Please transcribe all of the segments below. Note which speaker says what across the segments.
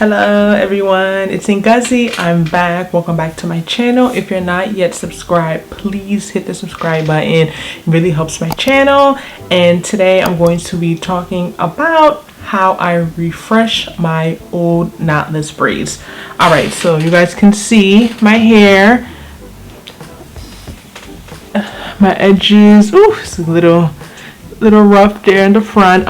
Speaker 1: Hello everyone, it's Ngozi. I'm back. Welcome back to my channel. If you're not yet subscribed, please hit the subscribe button. It really helps my channel. And today I'm going to be talking about how I refresh my old knotless braids. Alright, so you guys can see my hair. My edges, ooh, it's a little rough there in the front.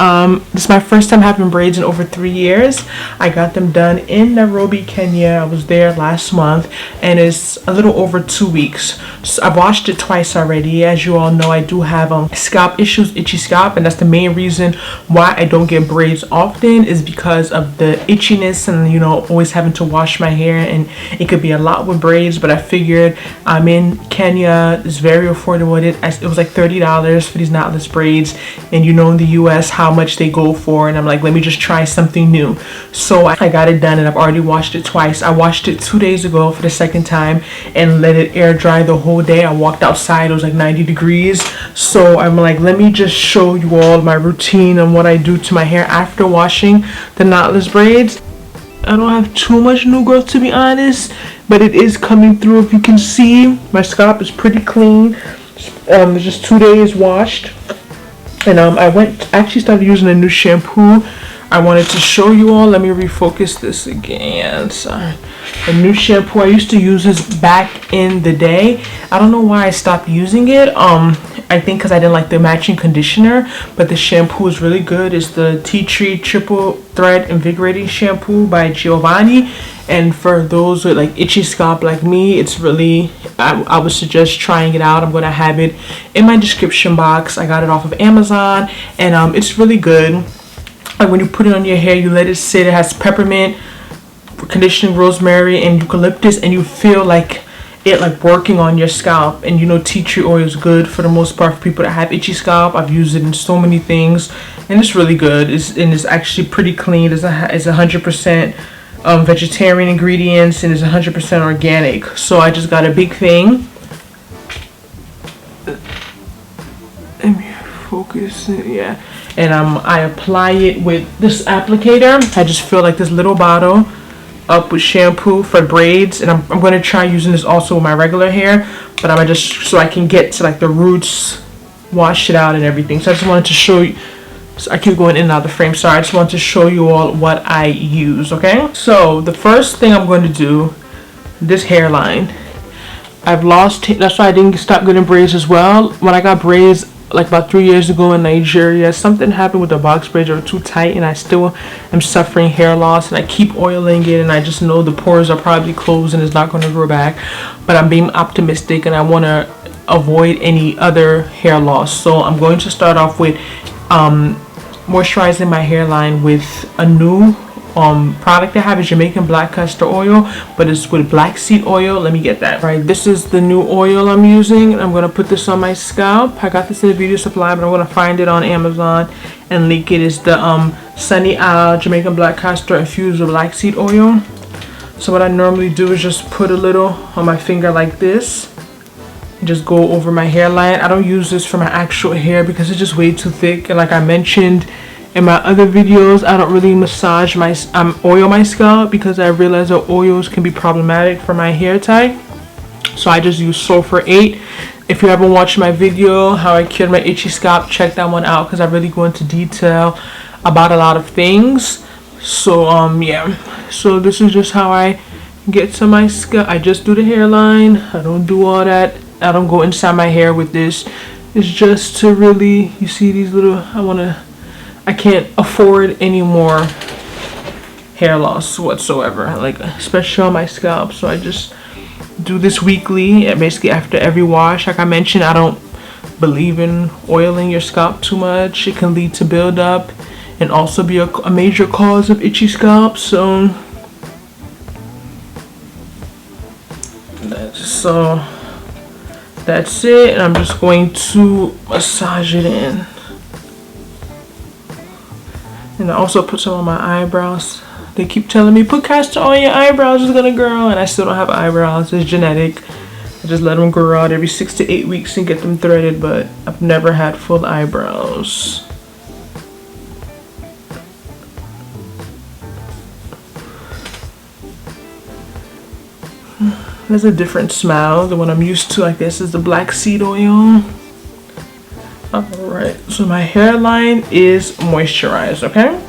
Speaker 1: This is my first time having braids in over 3 years. I got them done in Nairobi, Kenya. I was there last month and it's a little over 2 weeks. So I've washed it twice already. As you all know, I do have scalp issues, itchy scalp, and that's the main reason why I don't get braids often, is because of the itchiness and, you know, always having to wash my hair, and it could be a lot with braids. But I figured I'm in Kenya, it's very affordable. It was like $30 for these knotless braids, and you know in the US how much they go for, and I'm like, let me just try something new. So I got it done and I've already washed it twice. I washed it 2 days ago for the second time and let it air dry the whole day. I walked outside, it was like 90 degrees. So I'm like, let me just show you all my routine and what I do to my hair after washing the knotless braids. I don't have too much new growth, to be honest, but it is coming through. If you can see, my scalp is pretty clean. It's just 2 days washed. And I actually started using a new shampoo. I wanted to show you all. Let me refocus this again. Sorry. A new shampoo. I used to use this back in the day. I don't know why I stopped using it. I think because I didn't like the matching conditioner, but the shampoo is really good. It's the Tea Tree Triple Thread Invigorating Shampoo by Giovanni. And for those with like itchy scalp like me, it's really, I would suggest trying it out. I'm going to have it in my description box. I got it off of Amazon, and it's really good. Like when you put it on your hair, you let it sit. It has peppermint, conditioning rosemary, and eucalyptus, and you feel like it like working on your scalp. And you know, tea tree oil is good for the most part for people that have itchy scalp. I've used it in so many things, and it's really good. It's actually pretty clean. It's 100% vegetarian ingredients, and it's 100% organic. So I just got a big thing. Let me focus it, yeah. And I apply it with this applicator. I just fill like this little bottle up with shampoo for braids, and I'm going to try using this also with my regular hair, but I'm just so I can get to like the roots, wash it out and everything. So I just wanted to show you. So I keep going in and out of the frame. Sorry, I just want to show you all what I use. Okay, so the first thing I'm going to do, this hairline, I've lost. That's why I didn't stop getting braids as well. When I got braids like about 3 years ago in Nigeria, something happened with the box braids. They were too tight, and I still am suffering hair loss, and I keep oiling it, and I just know the pores are probably closed and it's not going to grow back. But I'm being optimistic, and I want to avoid any other hair loss. So I'm going to start off with moisturizing my hairline with a new product I have, is Jamaican black castor oil, but it's with black seed oil. Let me get that right. This is the new oil I'm using. I'm going to put this on my scalp. I got this in the beauty supply, but I'm going to find it on Amazon and link it. It's the Sunny Isle Jamaican black castor infused with black seed oil. So what I normally do is just put a little on my finger like this, just go over my hairline. I don't use this for my actual hair because it's just way too thick, and like I mentioned in my other videos, I don't really massage my oil my scalp because I realize that oils can be problematic for my hair type. So I just use sulfur 8. If you haven't watched my video how I cured my itchy scalp, check that one out because I really go into detail about a lot of things. So yeah, so this is just how I get to my scalp. I just do the hairline. I don't do all that. I don't go inside my hair with this. It's just to really, you see these little, I can't afford any more hair loss whatsoever, like especially on my scalp. So I just do this weekly, basically after every wash. Like I mentioned, I don't believe in oiling your scalp too much. It can lead to buildup and also be a major cause of itchy scalp. So that's it, and I'm just going to massage it in. And I also put some on my eyebrows. They keep telling me, put castor on your eyebrows, it's gonna grow, and I still don't have eyebrows. It's genetic. I just let them grow out every 6 to 8 weeks and get them threaded, but I've never had full eyebrows. There's a different smell. The one I'm used to, I guess, is the black seed oil. Alright, so my hairline is moisturized, okay?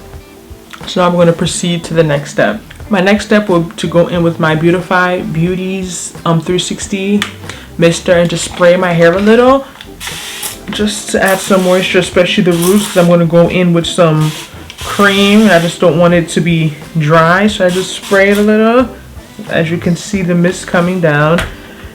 Speaker 1: So I'm going to proceed to the next step. My next step will to go in with my Beautify Beauties 360 mister and just spray my hair a little. Just to add some moisture, especially the roots, because I'm going to go in with some cream. I just don't want it to be dry, so I just spray it a little. As you can see, the mist coming down.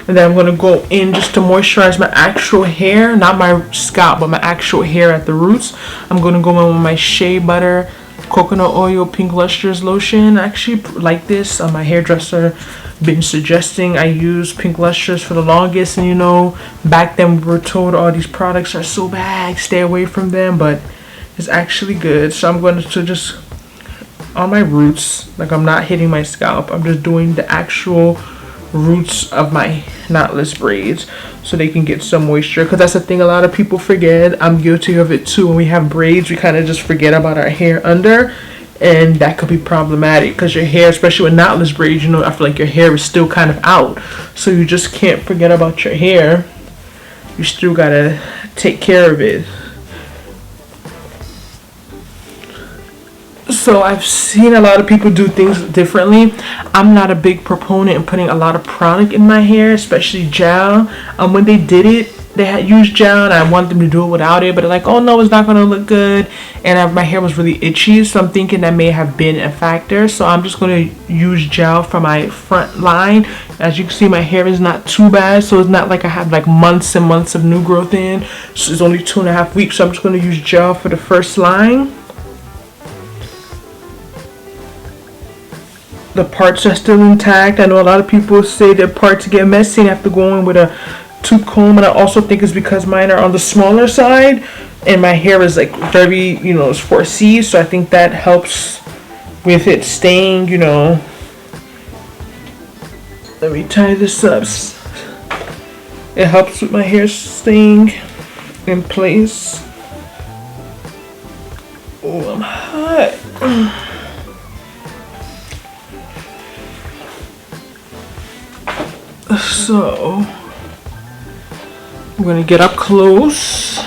Speaker 1: And then I'm going to go in just to moisturize my actual hair, not my scalp, but my actual hair at the roots. I'm going to go in with my Shea Butter Coconut Oil Pink Lustrous Lotion. I actually like this. My hairdresser been suggesting I use Pink Lustrous for the longest, and you know, back then we were told all these products are so bad, stay away from them, but it's actually good. So I'm going to just, on my roots, like I'm not hitting my scalp, I'm just doing the actual roots of my knotless braids so they can get some moisture, because that's the thing a lot of people forget. I'm guilty of it too. When we have braids, we kind of just forget about our hair under, and that could be problematic because your hair, especially with knotless braids, you know, I feel like your hair is still kind of out, so you just can't forget about your hair. You still gotta take care of it. So I've seen a lot of people do things differently. I'm not a big proponent in putting a lot of product in my hair, especially gel. When they did it, they had used gel, and I want them to do it without it, but they're like, oh no, it's not going to look good. And my hair was really itchy, so I'm thinking that may have been a factor. So I'm just going to use gel for my front line. As you can see, my hair is not too bad, so it's not like I have like months and months of new growth in. So it's only 2.5 weeks, so I'm just going to use gel for the first line. The parts are still intact. I know a lot of people say that parts get messy and have to go in with a tooth comb, and I also think it's because mine are on the smaller side and my hair is like very, you know, it's 4C, so I think that helps with it staying, you know. Let me tie this up. It helps with my hair staying in place. Oh, I'm hot. So I'm going to get up close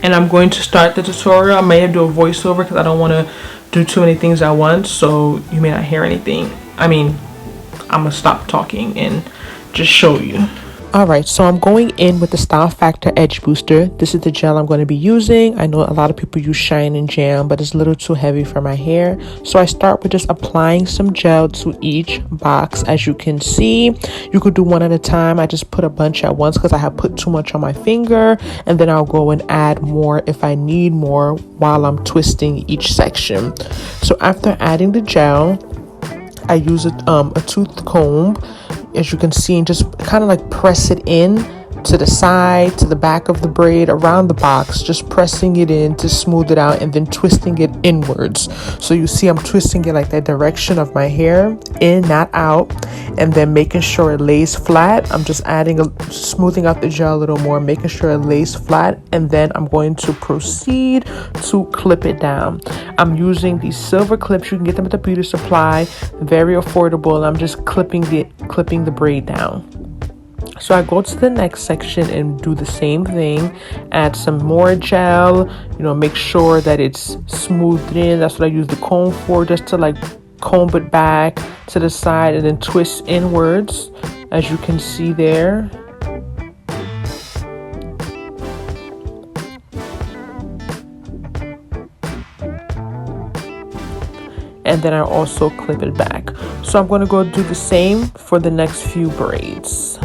Speaker 1: and I'm going to start the tutorial. I may have to do a voiceover because I don't want to do too many things at once, so you may not hear anything. I mean, I'm going to stop talking and just show you. Alright, so I'm going in with the Style Factor Edge Booster. This is the gel I'm going to be using. I know a lot of people use Shine and Jam, but it's a little too heavy for my hair. So I start with just applying some gel to each box. As you can see, you could do one at a time. I just put a bunch at once because I have put too much on my finger. And then I'll go and add more if I need more while I'm twisting each section. So after adding the gel, I use a tooth comb, as you can see, and just kind of like press it in to the side, to the back of the braid, around the box, just pressing it in to smooth it out and then twisting it inwards. So you see I'm twisting it like that direction of my hair, in, not out, and then making sure it lays flat. I'm just smoothing out the gel a little more, making sure it lays flat, and then I'm going to proceed to clip it down. I'm using these silver clips. You can get them at the beauty supply, very affordable. I'm just clipping the braid down. So I go to the next section and do the same thing, add some more gel, you know, make sure that it's smoothed in. That's what I use the comb for, just to like comb it back to the side and then twist inwards, as you can see there. And then I also clip it back. So I'm going to go do the same for the next few braids.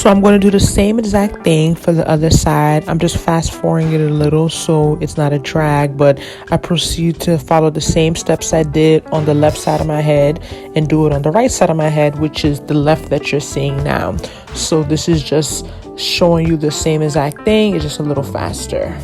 Speaker 1: So I'm going to do the same exact thing for the other side. I'm just fast forwarding it a little so it's not a drag, but I proceed to follow the same steps I did on the left side of my head and do it on the right side of my head, which is the left that you're seeing now. So this is just showing you the same exact thing, it's just a little faster.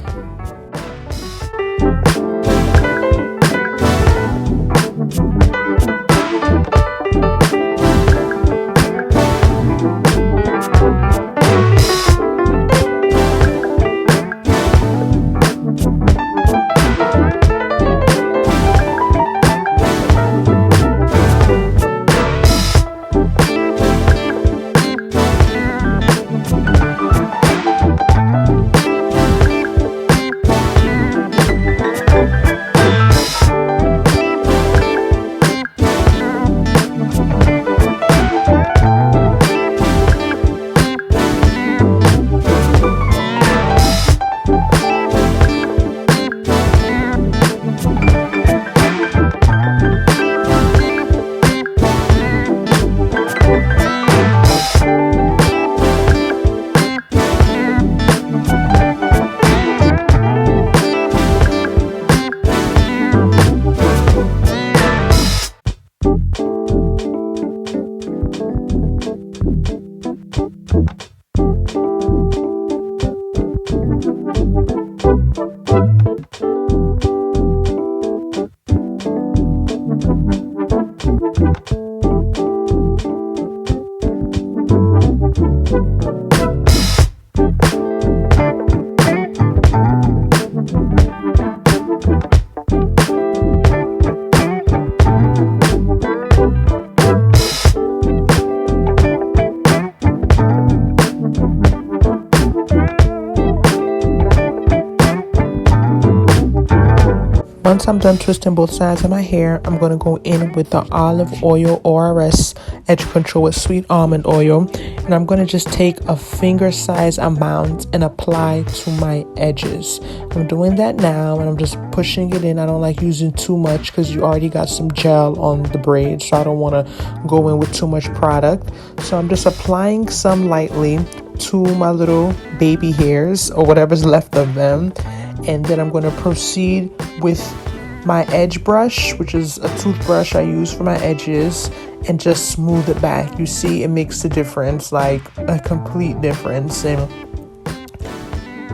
Speaker 1: Once I'm done twisting both sides of my hair, I'm going to go in with the olive oil ORS edge control with sweet almond oil, and I'm going to just take a finger size amount and apply to my edges. I'm doing that now, and I'm just pushing it in. I don't like using too much because you already got some gel on the braid, so I don't want to go in with too much product. So I'm just applying some lightly to my little baby hairs or whatever's left of them, and then I'm going to proceed with my edge brush, which is a toothbrush I use for my edges, and just smooth it back. You see, it makes a difference, like a complete difference. And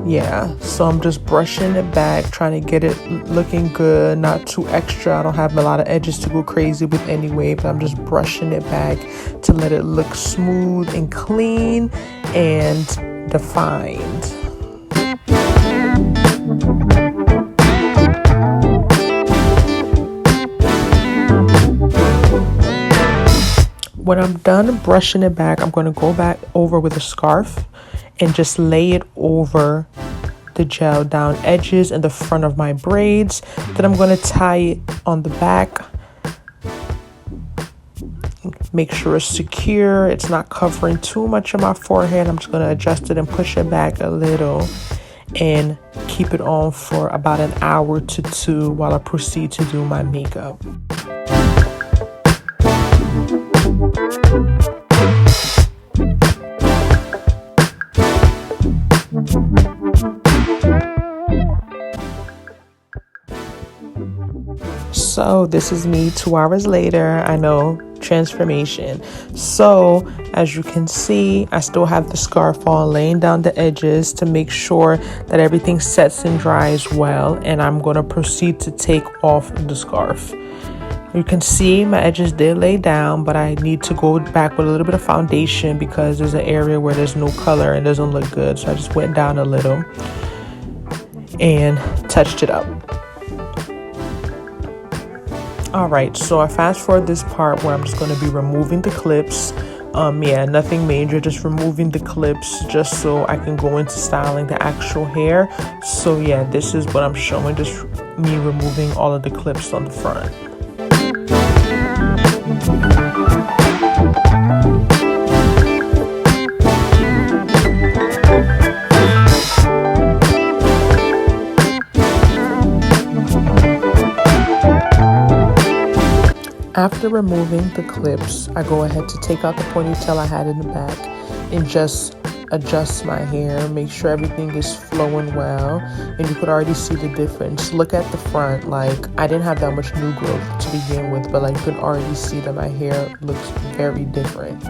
Speaker 1: yeah, so I'm just brushing it back, trying to get it looking good, not too extra. I don't have a lot of edges to go crazy with anyway, but I'm just brushing it back to let it look smooth and clean and defined. When I'm done brushing it back, I'm going to go back over with a scarf and just lay it over the gel down edges and the front of my braids. Then I'm going to tie it on the back. Make sure it's secure. It's not covering too much of my forehead. I'm just going to adjust it and push it back a little and keep it on for about an hour to 2 while I proceed to do my makeup. So this is me 2 hours later. I know, transformation. So as you can see, I still have the scarf on, laying down the edges to make sure that everything sets and dries well, and I'm going to proceed to take off the scarf. You can see my edges did lay down, but I need to go back with a little bit of foundation because there's an area where there's no color and doesn't look good. So I just went down a little and touched it up. All right, so I fast forward this part where I'm just going to be removing the clips. Yeah, nothing major, just removing the clips just so I can go into styling the actual hair. So yeah, this is what I'm showing, just me removing all of the clips on the front. After removing the clips, I go ahead to take out the ponytail I had in the back and just adjust my hair, make sure everything is flowing well, and you could already see the difference. Look at the front. Like, I didn't have that much new growth to begin with, but like you can already see that my hair looks very different.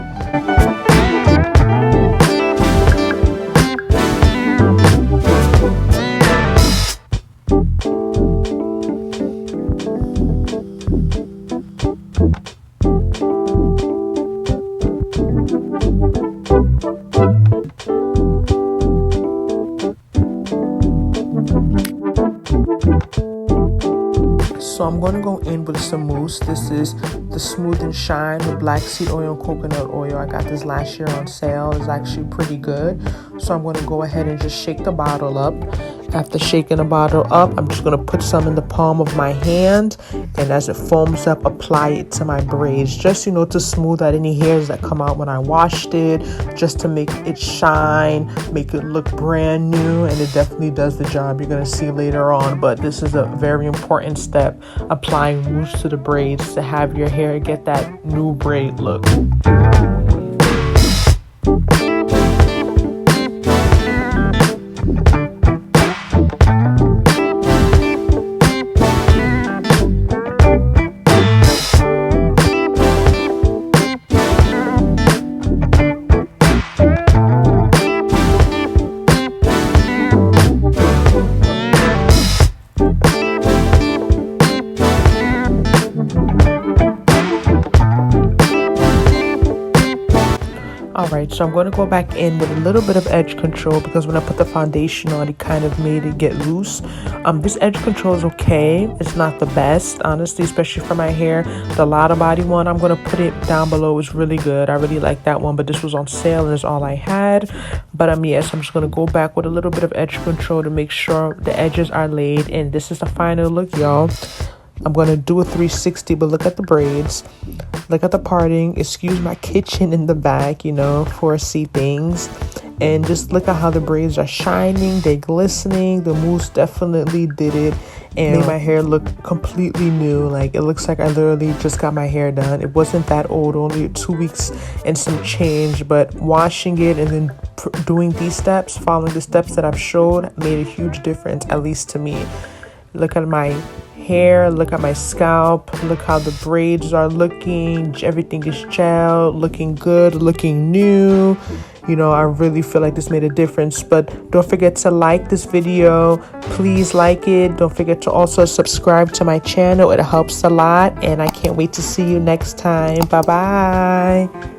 Speaker 1: So I'm going to go in with some mousse. This is the Smooth and Shine with black seed oil and coconut oil. I got this last year on sale. It's actually pretty good. So I'm going to go ahead and just shake the bottle up. After shaking the bottle up, I'm just going to put some in the palm of my hand, and as it foams up, apply it to my braids, just, you know, to smooth out any hairs that come out when I washed it, just to make it shine, make it look brand new, and it definitely does the job. You're going to see later on, but this is a very important step, applying mousse to the braids to have your hair get that new braid look. Alright, so I'm going to go back in with a little bit of edge control, because when I put the foundation on, it kind of made it get loose. This edge control is okay. It's not the best, honestly, especially for my hair. The Lotta Body one, I'm going to put it down below, is really good. I really like that one, but this was on sale and it's all I had. But yes, I'm just going to go back with a little bit of edge control to make sure the edges are laid. And this is the final look, y'all. I'm going to do a 360, but look at the braids. Look at the parting. Excuse my kitchen in the back, you know, for see things. And just look at how the braids are shining. They're glistening. The mousse definitely did it and made my hair look completely new. Like, it looks like I literally just got my hair done. It wasn't that old, only 2 weeks and some change. But washing it and then doing these steps, following the steps that I've showed, made a huge difference, at least to me. Look at my hair, look at my scalp, look how the braids are looking. Everything is gel, looking good, looking new. You know, I really feel like this made a difference. But don't forget to like this video. Please like it. Don't forget to also subscribe to my channel. It helps a lot, and I can't wait to see you next time. Bye bye.